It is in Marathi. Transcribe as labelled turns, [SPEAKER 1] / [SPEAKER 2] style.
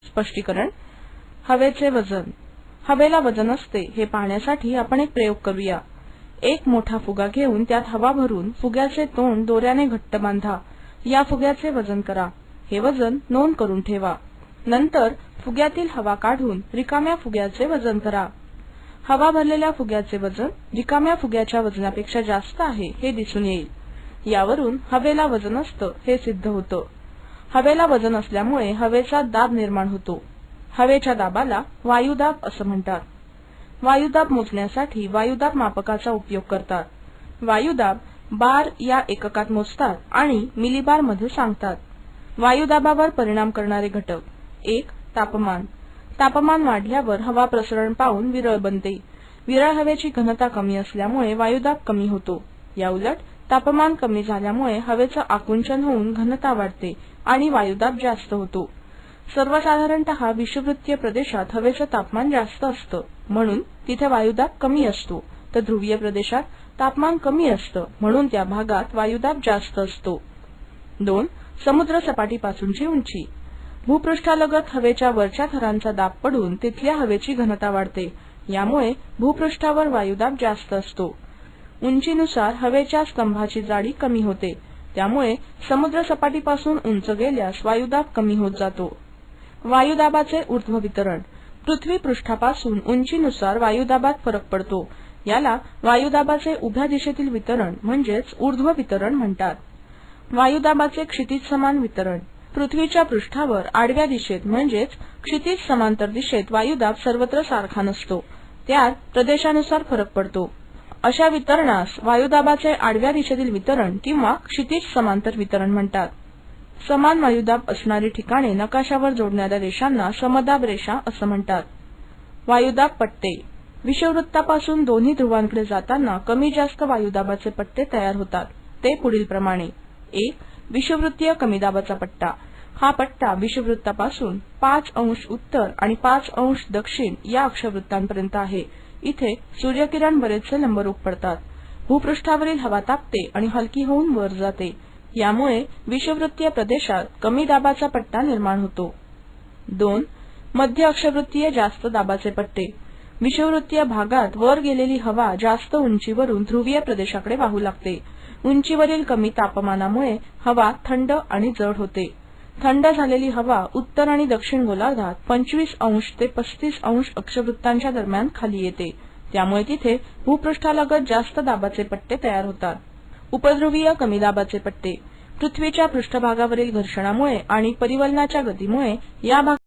[SPEAKER 1] स्पष्टीकरण. हवेचे वजन. हवेला वजन असते हे पाहण्यासाठी आपण एक प्रयोग करूया. एक मोठा फुगा घेऊन त्यात हवा भरून फुग्याचे तोंड दोऱ्याने घट्ट बांधा. या फुग्याचे वजन करा. हे वजन नोंद करून ठेवा. नंतर फुग्यातील हवा काढून रिकाम्या फुग्याचे वजन करा. हवा भरलेल्या फुग्याचे वजन रिकाम्या फुग्याच्या वजनापेक्षा जास्त आहे हे दिसून येईल. यावरून हवेला वजन असतं हे सिद्ध होतं. हवेला वजन असल्यामुळे हवेचा दाब निर्माण होतो. हवेच्या दाबाला वायुदाब असं म्हणतात. वायुदाब मोजण्यासाठी वायुदाब मापकाचा उपयोग करतात. वायुदाब बार या एककात मोजतात आणि मिलीबार मध्ये सांगतात. वायुदाबावर परिणाम करणारे घटक. 1. तापमान. तापमान वाढल्यावर हवा प्रसरण पावून विरळ बनते. विरळ हवेची घनता कमी असल्यामुळे वायुदाब कमी होतो. याउलट तापमान कमी झाल्यामुळे हवेचं आकुंचन होऊन घनता वाढते आणि वायुदाब जास्त होतो. सर्वसाधारणतः विषुववृत्तीय प्रदेशात हवेचं तापमान जास्त असतं म्हणून तिथे वायुदाब कमी असतो, तर ध्रुवीय प्रदेशात तापमान कमी असतं म्हणून त्या भागात वायुदाब जास्त असतो. 2. समुद्र सपाटीपासूनची उंची. भूपृष्ठालगत हवेच्या वरच्या थरांचा दाब पडून तिथल्या हवेची घनता वाढते. यामुळे भूपृष्ठावर वायुदाब जास्त असतो. उंचीनुसार हवेच्या स्तंभाची जाडी कमी होते. त्यामुळे समुद्र सपाटीपासून उंच गेल्यास वायुदाब कमी होत जातो. वायुदाबाचे ऊर्ध्व वितरण. पृथ्वी पृष्ठापासून उंचीनुसार वायुदाबात फरक पडतो. याला वायुदाबाचे उभ्या दिशेतील वितरण म्हणजेच ऊर्ध्व वितरण म्हणतात. वायुदाबाचे क्षितिज समान वितरण. पृथ्वीच्या पृष्ठावर आडव्या दिशेत म्हणजेच क्षितिज समांतर दिशेत वायुदाब सर्वत्र सारखा नसतो. त्यात प्रदेशानुसार फरक पडतो. अशा वितरणास वायुदाबाचे आडव्या दिशेतील वितरण किंवा क्षितिज समांतर वितरण म्हणतात. समान वायुदाब असणारी ठिकाणे नकाशावर जोडणाऱ्या रेषांना समदाब रेषा असं म्हणतात. वायुदाब पट्टे. विषुववृत्तापासून दोन्ही ध्रुवांकडे जाताना कमी जास्त वायुदाबाचे पट्टे तयार होतात. ते पुढील प्रमाणे. 1. विषुववृत्तीय कमी दाबाचा पट्टा. हा पट्टा विषुववृत्तापासून 5 अंश उत्तर आणि 5 अंश दक्षिण या अक्षवृत्तांपर्यंत आहे. इथे सूर्यकिरण बरेचसे लंबरूप पडतात. भूपृष्ठावरील हवा तापते आणि हलकी होऊन वर जाते. यामुळे विषुववृत्तीय प्रदेशात कमी दाबाचा पट्टा निर्माण होतो. 2. मध्य अक्षवृत्तीय जास्त दाबाचे पट्टे. विषुववृत्तीय भागात वर गेलेली हवा जास्त उंचीवरून ध्रुवीय प्रदेशाकडे वाहू लागते. उंचीवरील कमी तापमानामुळे हवा थंड आणि जड होते. थंड झालेली हवा उत्तर आणि दक्षिण गोलार्धात 25 अंश ते 35 अंश अक्षवृत्तांच्या दरम्यान खाली येते. त्यामुळे तिथे भूपृष्ठालगत जास्त दाबाचे पट्टे तयार होतात. उपध्रुवीय कमी दाबाचे पट्टे. पृथ्वीच्या पृष्ठभागावरील घर्षणामुळे आणि परिवलनाच्या गतीमुळे या